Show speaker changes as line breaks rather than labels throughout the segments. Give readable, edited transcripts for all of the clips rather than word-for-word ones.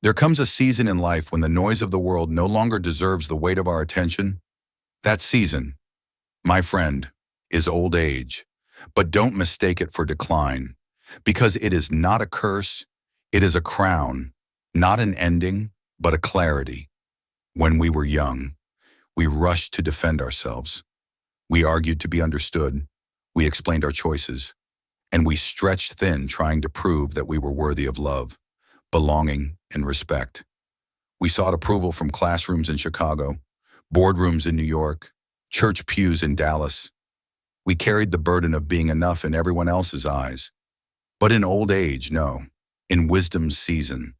There comes a season in life when the noise of the world no longer deserves the weight of our attention. That season, my friend, is old age. But don't mistake it for decline, because it is not a curse, it is a crown, not an ending, but a clarity. When we were young, we rushed to defend ourselves. We argued to be understood, we explained our choices, and we stretched thin trying to prove that we were worthy of love, belonging, and respect. We sought approval from classrooms in Chicago, boardrooms in New York, church pews in Dallas. We carried the burden of being enough in everyone else's eyes. But in old age, no, in wisdom's season,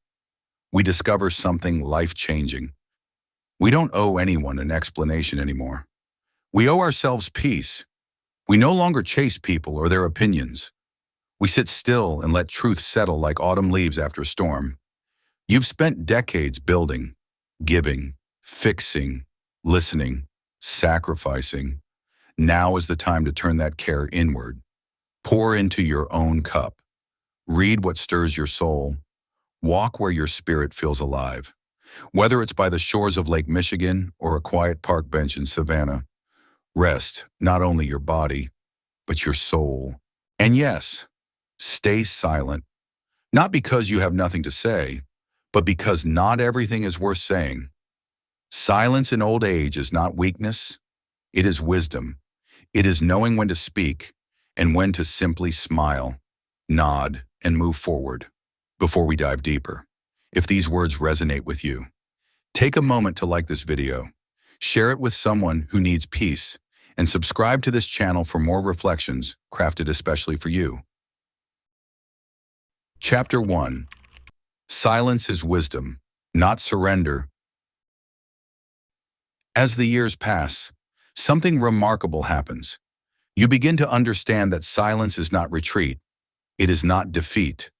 we discover something life-changing. We don't owe anyone an explanation anymore. We owe ourselves peace. We no longer chase people or their opinions. We sit still and let truth settle like autumn leaves after a storm. You've spent decades building, giving, fixing, listening, sacrificing. Now is the time to turn that care inward. Pour into your own cup. Read what stirs your soul. Walk where your spirit feels alive. Whether it's by the shores of Lake Michigan or a quiet park bench in Savannah, rest not only your body, but your soul. And yes, stay silent. Not because you have nothing to say, but because not everything is worth saying. Silence in old age is not weakness, it is wisdom. It is knowing when to speak and when to simply smile, nod, and move forward. Before we dive deeper, if these words resonate with you, take a moment to like this video, share it with someone who needs peace, and subscribe to this channel for more reflections crafted especially for you. Chapter 1. Silence is wisdom, not surrender. As the years pass, something remarkable happens. You begin to understand that silence is not retreat. It is not defeat.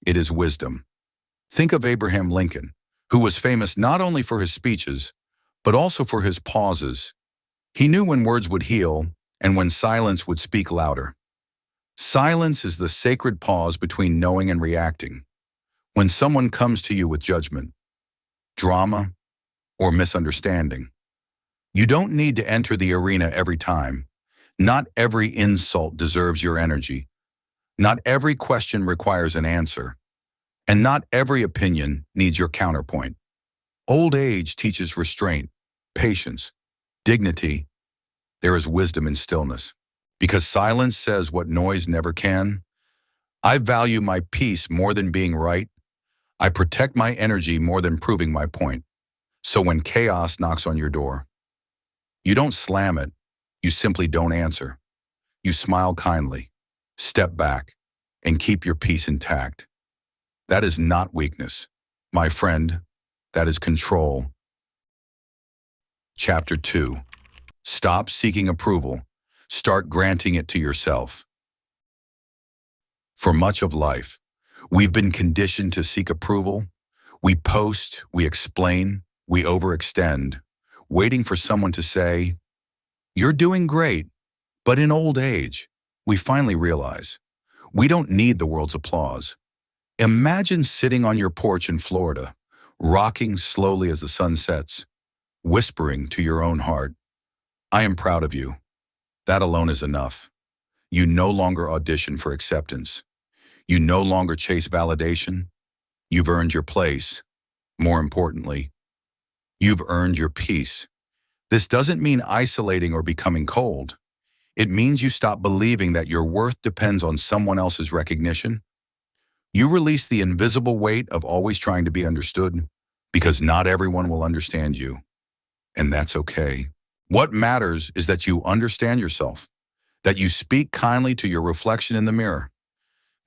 It is wisdom. Think of Abraham Lincoln, who was famous not only for his speeches, but also for his pauses. He knew when words would heal and when silence would speak louder. Silence is the sacred pause between knowing and reacting. When someone comes to you with judgment, drama, or misunderstanding, you don't need to enter the arena every time. Not every insult deserves your energy. Not every question requires an answer. And not every opinion needs your counterpoint. Old age teaches restraint, patience, dignity. There is wisdom in stillness. Because silence says what noise never can. I value my peace more than being right. I protect my energy more than proving my point. So when chaos knocks on your door, you don't slam it, you simply don't answer. You smile kindly, step back, and keep your peace intact. That is not weakness, my friend, that is control. Chapter 2. Stop seeking approval. Start granting it to yourself. For much of life, we've been conditioned to seek approval. We post, we explain, we overextend, waiting for someone to say, "You're doing great." But in old age, we finally realize we don't need the world's applause. Imagine sitting on your porch in Florida, rocking slowly as the sun sets, whispering to your own heart, "I am proud of you." That alone is enough. You no longer audition for acceptance. You no longer chase validation. You've earned your place. More importantly, you've earned your peace. This doesn't mean isolating or becoming cold. It means you stop believing that your worth depends on someone else's recognition. You release the invisible weight of always trying to be understood, because not everyone will understand you. And that's okay. What matters is that you understand yourself, that you speak kindly to your reflection in the mirror,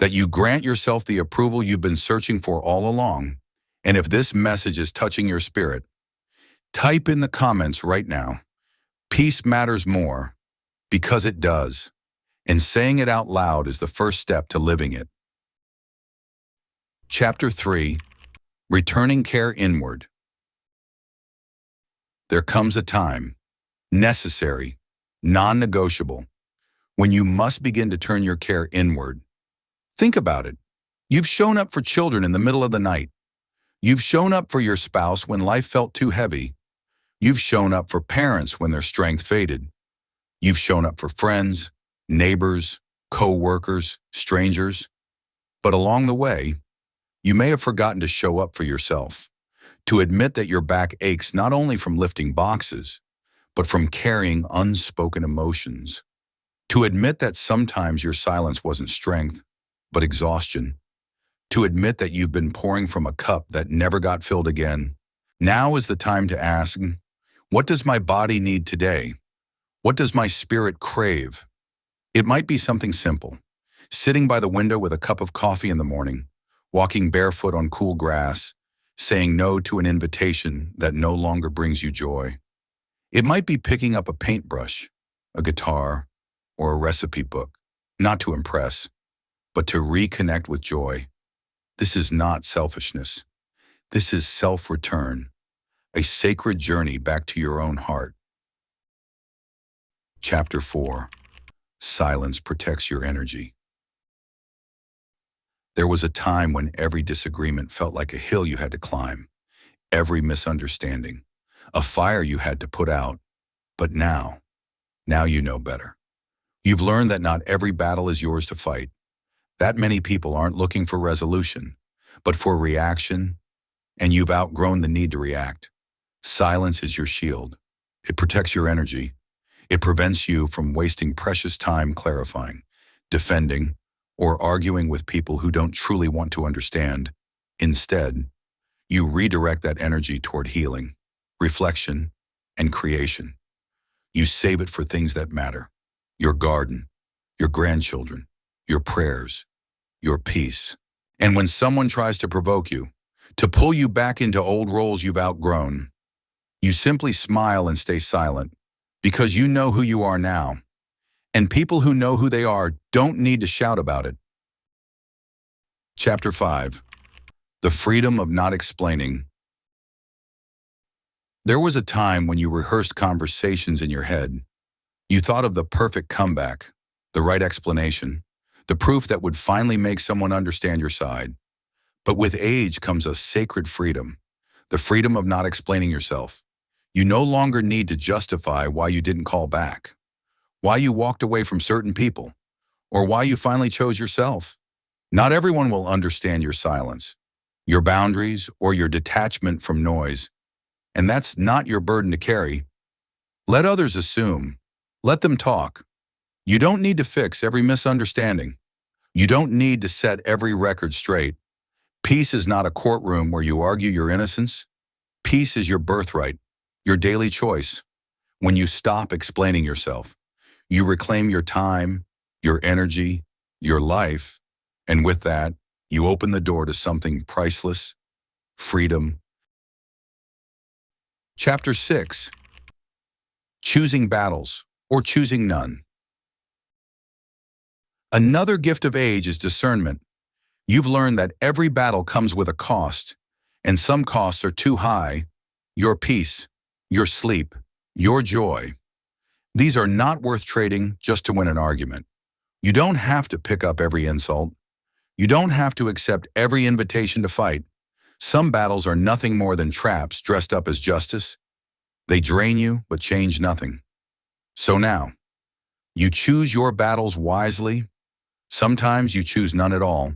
that you grant yourself the approval you've been searching for all along. And if this message is touching your spirit, type in the comments right now, "Peace matters more," because it does. And saying it out loud is the first step to living it. Chapter 3. Returning care inward. There comes a time, necessary, non-negotiable, when you must begin to turn your care inward. Think about it. You've shown up for children in the middle of the night. You've shown up for your spouse when life felt too heavy. You've shown up for parents when their strength faded. You've shown up for friends, neighbors, co-workers, strangers. But along the way, you may have forgotten to show up for yourself, to admit that your back aches not only from lifting boxes, but from carrying unspoken emotions. To admit that sometimes your silence wasn't strength, but exhaustion. To admit that you've been pouring from a cup that never got filled again. Now is the time to ask, what does my body need today? What does my spirit crave? It might be something simple. Sitting by the window with a cup of coffee in the morning, walking barefoot on cool grass, saying no to an invitation that no longer brings you joy. It might be picking up a paintbrush, a guitar, or a recipe book, not to impress, but to reconnect with joy. This is not selfishness. This is self-return, a sacred journey back to your own heart. Chapter 4. Silence protects your energy. There was a time when every disagreement felt like a hill you had to climb, every misunderstanding, a fire you had to put out. But now you know better. You've learned that not every battle is yours to fight. That many people aren't looking for resolution, but for reaction, and you've outgrown the need to react. Silence is your shield. It protects your energy. It prevents you from wasting precious time clarifying, defending, or arguing with people who don't truly want to understand. Instead, you redirect that energy toward healing, reflection, and creation. You save it for things that matter. Your garden, your grandchildren, your prayers, your peace. And when someone tries to provoke you, to pull you back into old roles you've outgrown, you simply smile and stay silent because you know who you are now. And people who know who they are don't need to shout about it. Chapter 5. The freedom of not explaining. There was a time when you rehearsed conversations in your head. You thought of the perfect comeback, the right explanation, the proof that would finally make someone understand your side. But with age comes a sacred freedom, the freedom of not explaining yourself. You no longer need to justify why you didn't call back, why you walked away from certain people, or why you finally chose yourself. Not everyone will understand your silence, your boundaries, or your detachment from noise, and that's not your burden to carry. Let others assume. Let them talk. You don't need to fix every misunderstanding. You don't need to set every record straight. Peace is not a courtroom where you argue your innocence. Peace is your birthright, your daily choice. When you stop explaining yourself, you reclaim your time, your energy, your life, and with that, you open the door to something priceless, freedom. Chapter 6. Choosing battles or choosing none. Another gift of age is discernment. You've learned that every battle comes with a cost, and some costs are too high. Your peace, your sleep, your joy. These are not worth trading just to win an argument. You don't have to pick up every insult. You don't have to accept every invitation to fight. Some battles are nothing more than traps dressed up as justice. They drain you but change nothing. So now, you choose your battles wisely. Sometimes you choose none at all.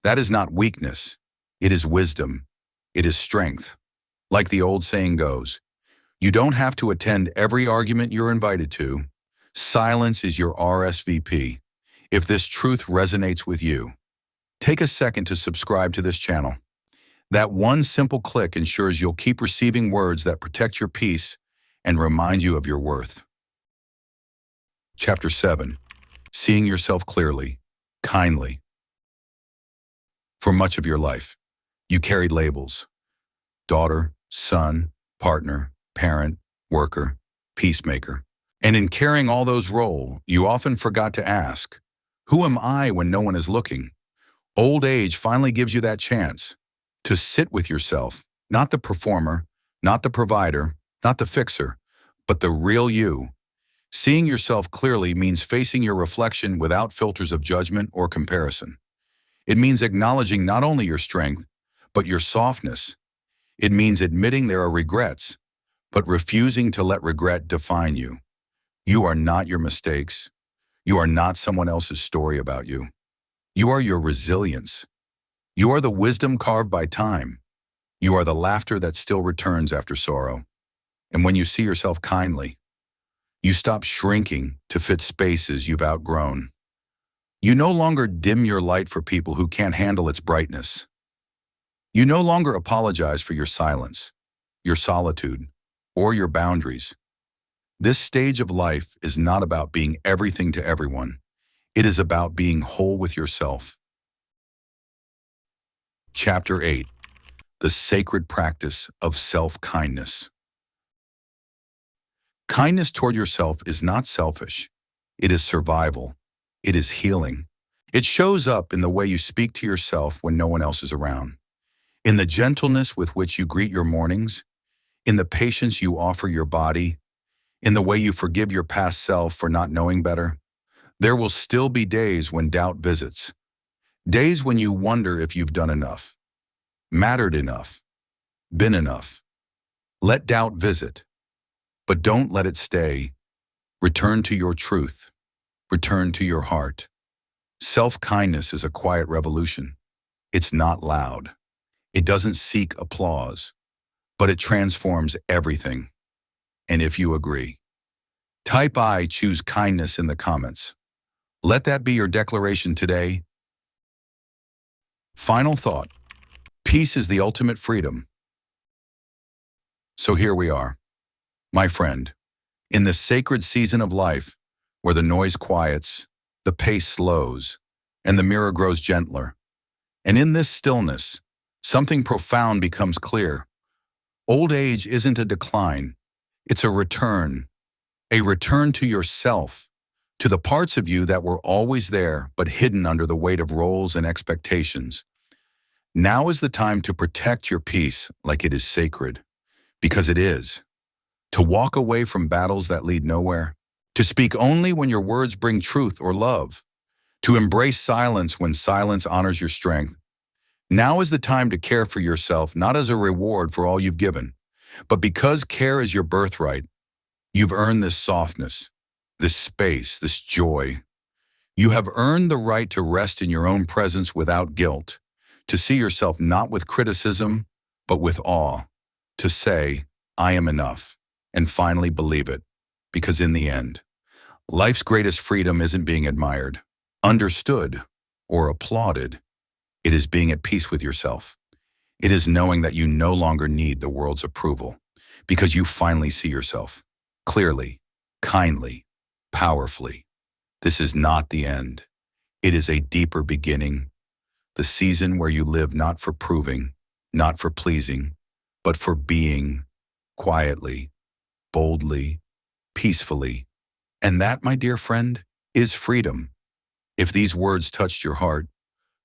That is not weakness. It is wisdom. It is strength. Like the old saying goes, you don't have to attend every argument you're invited to. Silence is your RSVP. If this truth resonates with you, take a second to subscribe to this channel. That one simple click ensures you'll keep receiving words that protect your peace and remind you of your worth. Chapter 7. Seeing yourself clearly, kindly. For much of your life, you carried labels: daughter, son, partner, parent, worker, peacemaker. And in carrying all those roles, you often forgot to ask, who am I when no one is looking? Old age finally gives you that chance to sit with yourself, not the performer, not the provider, not the fixer, but the real you. Seeing yourself clearly means facing your reflection without filters of judgment or comparison. It means acknowledging not only your strength, but your softness. It means admitting there are regrets, but refusing to let regret define you. You are not your mistakes. You are not someone else's story about you. You are your resilience. You are the wisdom carved by time. You are the laughter that still returns after sorrow. And when you see yourself kindly, you stop shrinking to fit spaces you've outgrown. You no longer dim your light for people who can't handle its brightness. You no longer apologize for your silence, your solitude, or your boundaries. This stage of life is not about being everything to everyone. It is about being whole with yourself. Chapter 8. The Sacred Practice of Self-Kindness. Kindness toward yourself is not selfish. It is survival. It is healing. It shows up in the way you speak to yourself when no one else is around, in the gentleness with which you greet your mornings, in the patience you offer your body, in the way you forgive your past self for not knowing better. There will still be days when doubt visits, days when you wonder if you've done enough, mattered enough, been enough. Let doubt visit, but don't let it stay. Return to your truth. Return to your heart. Self-kindness is a quiet revolution. It's not loud. It doesn't seek applause, but it transforms everything. And if you agree, type I choose kindness in the comments. Let that be your declaration today. Final thought. Peace is the ultimate freedom. So here we are, my friend, in this sacred season of life where the noise quiets, the pace slows, and the mirror grows gentler. And in this stillness, something profound becomes clear. Old age isn't a decline. It's a return to yourself, to the parts of you that were always there but hidden under the weight of roles and expectations. Now is the time to protect your peace like it is sacred, because it is. To walk away from battles that lead nowhere, to speak only when your words bring truth or love, to embrace silence when silence honors your strength. Now is the time to care for yourself, not as a reward for all you've given, but because care is your birthright. You've earned this softness, this space, this joy. You have earned the right to rest in your own presence without guilt, to see yourself not with criticism, but with awe, to say, I am enough, and finally believe it, because in the end, life's greatest freedom isn't being admired, understood, or applauded. It is being at peace with yourself. It is knowing that you no longer need the world's approval, because you finally see yourself clearly, kindly, powerfully. This is not the end. It is a deeper beginning, the season where you live not for proving, not for pleasing, but for being, quietly, boldly, peacefully. And that, my dear friend, is freedom. If these words touched your heart,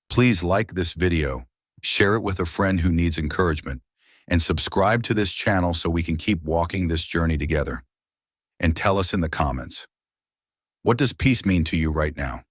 please like this video, share it with a friend who needs encouragement, and subscribe to this channel so we can keep walking this journey together. And tell us in the comments, what does peace mean to you right now?